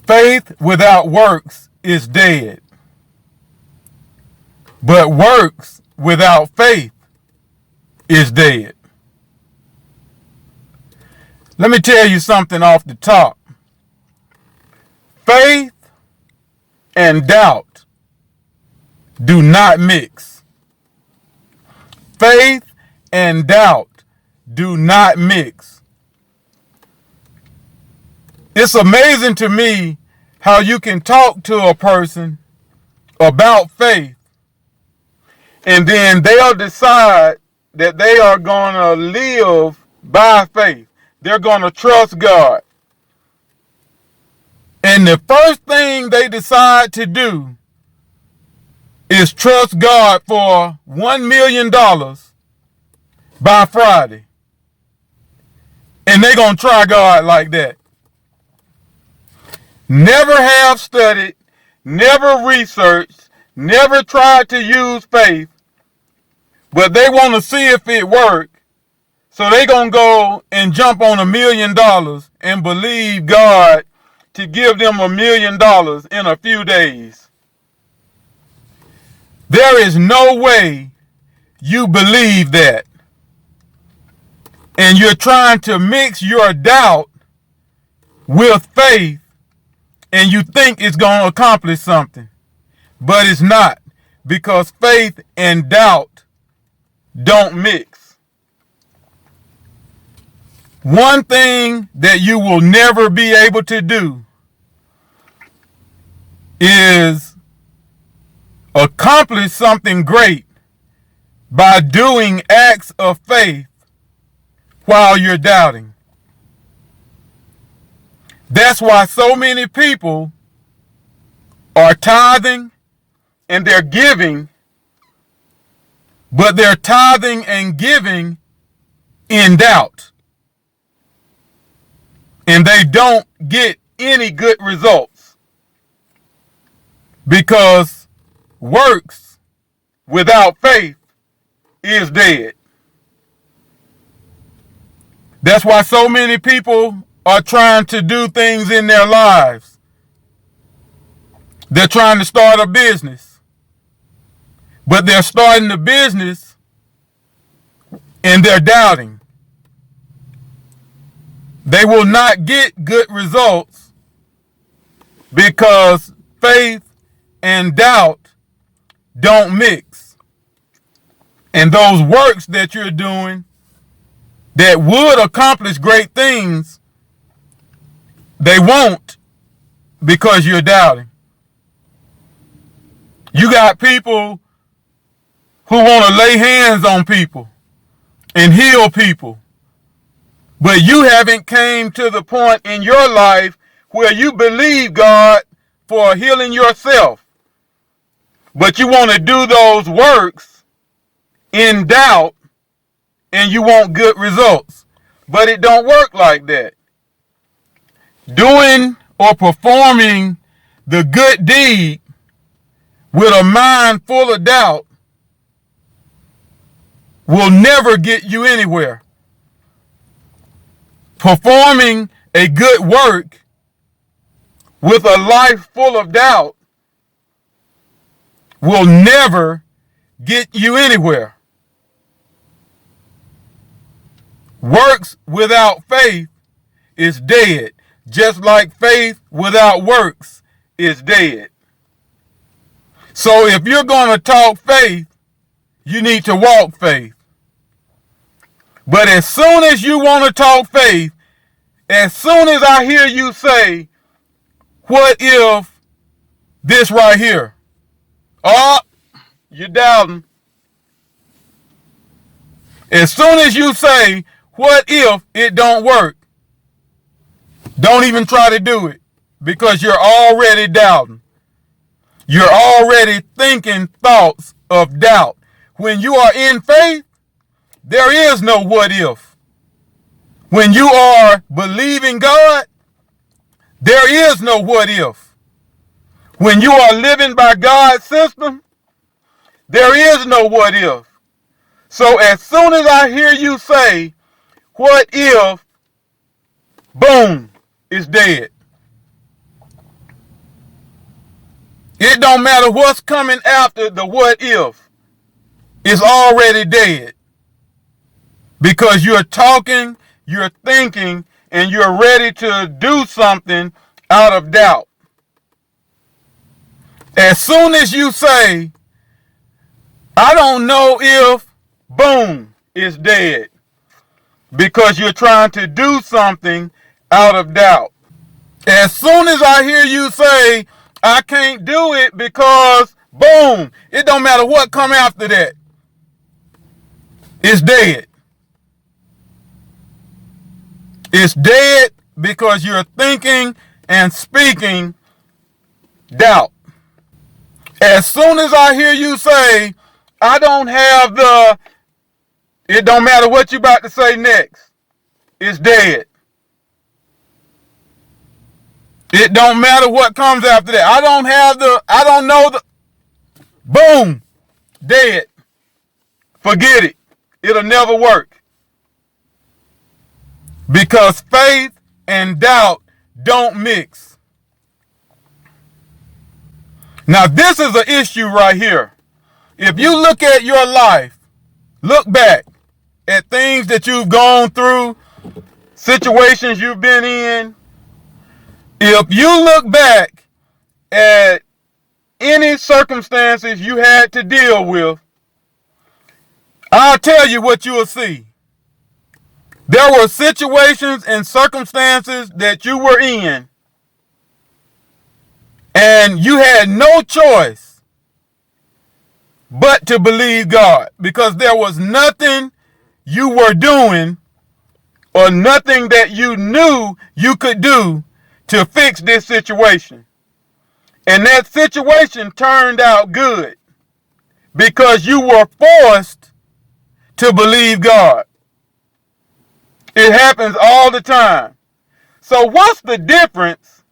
Faith without works is dead. But works without faith is dead. Let me tell you something off the top. Faith and doubt do not mix. Faith and doubt do not mix. It's amazing to me how you can talk to a person about faith and then they'll decide that they are going to live by faith. They're going to trust God. And the first thing they decide to do is trust God for $1 million by Friday. And they're going to try God like that. Never have studied, never researched, never tried to use faith, but they want to see if it works. So they're going to go and jump on $1 million and believe God to give them $1 million in a few days. There is no way you believe that. And you're trying to mix your doubt with faith, and you think it's going to accomplish something. But it's not, because faith and doubt don't mix. One thing that you will never be able to do is accomplish something great by doing acts of faith while you're doubting. That's why so many people are tithing and they're giving, but they're tithing and giving in doubt. And they don't get any good results because works without faith is dead. That's why so many people are trying to do things in their lives. They're trying to start a business, but they're starting the business and they're doubting. They will not get good results because faith and doubt don't mix. And those works that you're doing that would accomplish great things, they won't, because you're doubting. You got people who want to lay hands on people and heal people, but you haven't came to the point in your life where you believe God for healing yourself. But you want to do those works in doubt and you want good results. But it don't work like that. Doing or performing the good deed with a mind full of doubt will never get you anywhere. Performing a good work with a life full of doubt will never get you anywhere. Works without faith is dead, just like faith without works is dead. So if you're going to talk faith, you need to walk faith. But as soon as you want to talk faith, as soon as I hear you say, what if this right here? Oh, you're doubting. As soon as you say, what if it don't work? Don't even try to do it, because you're already doubting. You're already thinking thoughts of doubt. When you are in faith, there is no what if. When you are believing God, there is no what if. When you are living by God's system, there is no what if. So as soon as I hear you say, what if, boom, it's dead. It don't matter what's coming after the what if. It's already dead. Because you're talking, you're thinking, and you're ready to do something out of doubt. As soon as you say, I don't know if, boom, it's dead. Because you're trying to do something out of doubt. As soon as I hear you say, I can't do it because, boom, it don't matter what come after that. It's dead. It's dead because you're thinking and speaking doubt. As soon as I hear you say, I don't have the, it don't matter what you're about to say next. It's dead. It don't matter what comes after that. I don't know the, boom, dead. Forget it. It'll never work. Because faith and doubt don't mix. Now this is an issue right here. If you look at your life, look back at things that you've gone through, situations you've been in. If you look back at any circumstances you had to deal with, I'll tell you what you will see. There were situations and circumstances that you were in, and you had no choice but to believe God, because there was nothing you were doing or nothing that you knew you could do to fix this situation. And that situation turned out good because you were forced to believe God. It happens all the time. So what's the difference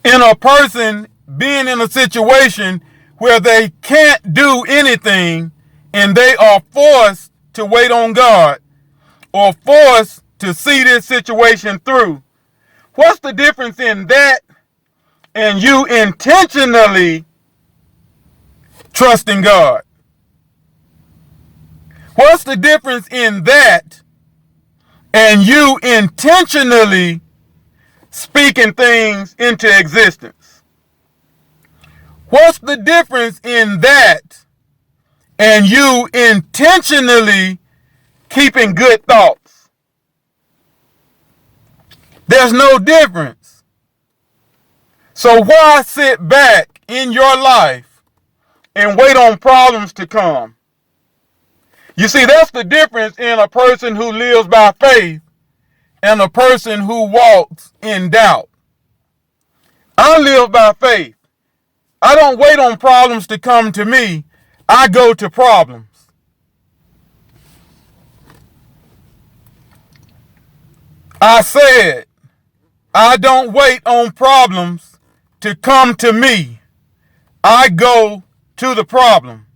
in a person being in a situation where they can't do anything and they are forced to wait on God or forced to see this situation through? What's the difference in that and you intentionally trusting God? What's the difference in that and you intentionally speaking things into existence? What's the difference in that and you intentionally keeping good thoughts? There's no difference. So why sit back in your life and wait on problems to come? You see, that's the difference in a person who lives by faith and a person who walks in doubt. I live by faith. I don't wait on problems to come to me. I go to problems. I said, I don't wait on problems to come to me. I go to the problem.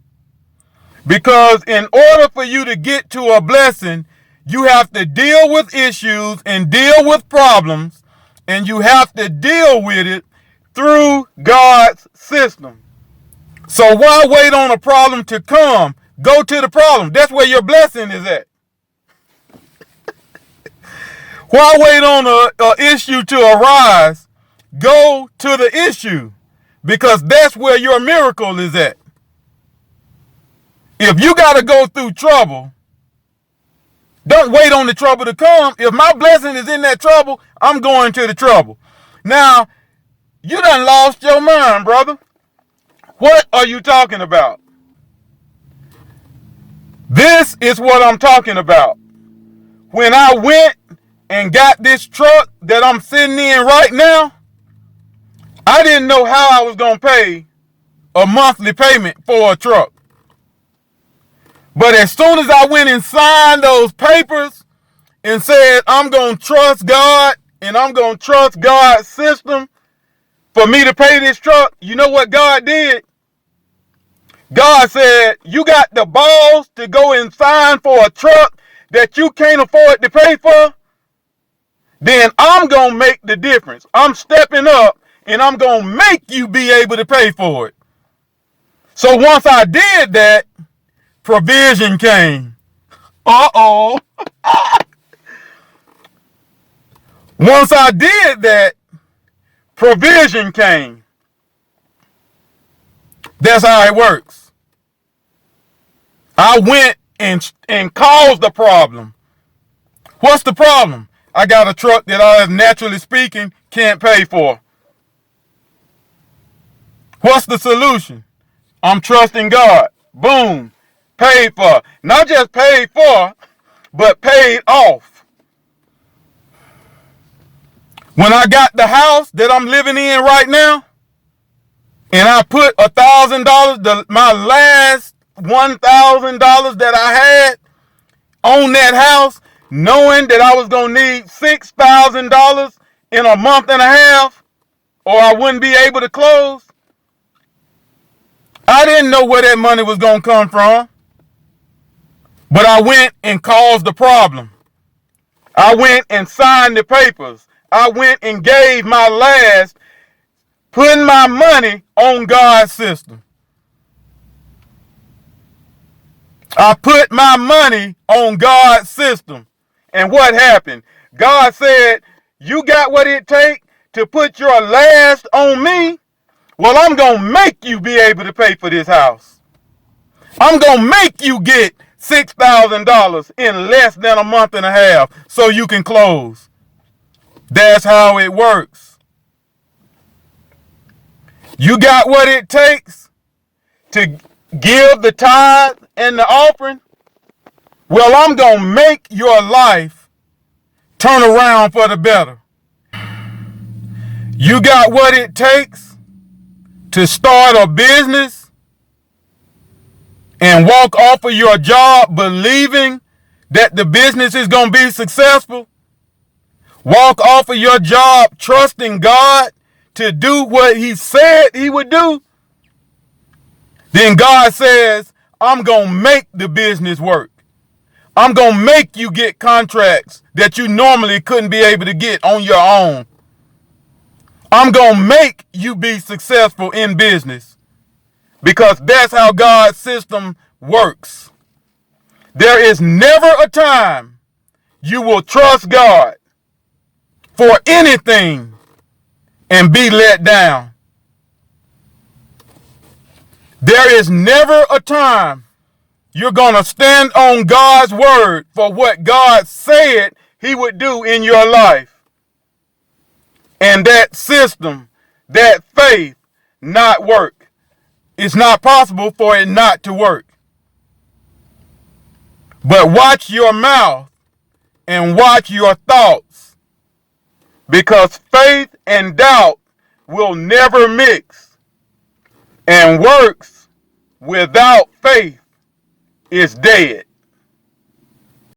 Because in order for you to get to a blessing, you have to deal with issues and deal with problems, and you have to deal with it through God's system. So why wait on a problem to come? Go to the problem. That's where your blessing is at. Why wait on an issue to arise? Go to the issue, because that's where your miracle is at. If you got to go through trouble, don't wait on the trouble to come. If my blessing is in that trouble, I'm going to the trouble. Now, you done lost your mind, brother. What are you talking about? This is what I'm talking about. When I went and got this truck that I'm sitting in right now, I didn't know how I was going to pay a monthly payment for a truck. But as soon as I went and signed those papers and said, I'm going to trust God and I'm going to trust God's system for me to pay this truck, you know what God did? God said, you got the balls to go and sign for a truck that you can't afford to pay for? Then I'm going to make the difference. I'm stepping up and I'm going to make you be able to pay for it. So once I did that, provision came. Uh-oh. Once I did that, provision came. That's how it works. I went and caused the problem. What's the problem? I got a truck that I, naturally speaking, can't pay for. What's the solution? I'm trusting God. Boom. Paid for. Not just paid for, but paid off. When I got the house that I'm living in right now, and I put $1,000, my last $1,000 that I had on that house, knowing that I was going to need $6,000 in a month and a half, or I wouldn't be able to close. I didn't know where that money was going to come from, but I went and caused the problem. I went and signed the papers. I went and gave my last, putting my money on God's system. I put my money on God's system. And what happened? God said, you got what it takes to put your last on me? Well, I'm going to make you be able to pay for this house. I'm going to make you get $6,000 in less than a month and a half so you can close. That's how it works. You got what it takes to give the tithe and the offering? Well, I'm going to make your life turn around for the better. You got what it takes to start a business and walk off of your job believing that the business is going to be successful? Walk off of your job trusting God to do what he said he would do? Then God says, I'm going to make the business work. I'm going to make you get contracts that you normally couldn't be able to get on your own. I'm going to make you be successful in business, because that's how God's system works. There is never a time you will trust God for anything and be let down. There is never a time you're going to stand on God's word for what God said he would do in your life, and that system, that faith, not work. It's not possible for it not to work. But watch your mouth and watch your thoughts, because faith and doubt will never mix, and works without faith is dead.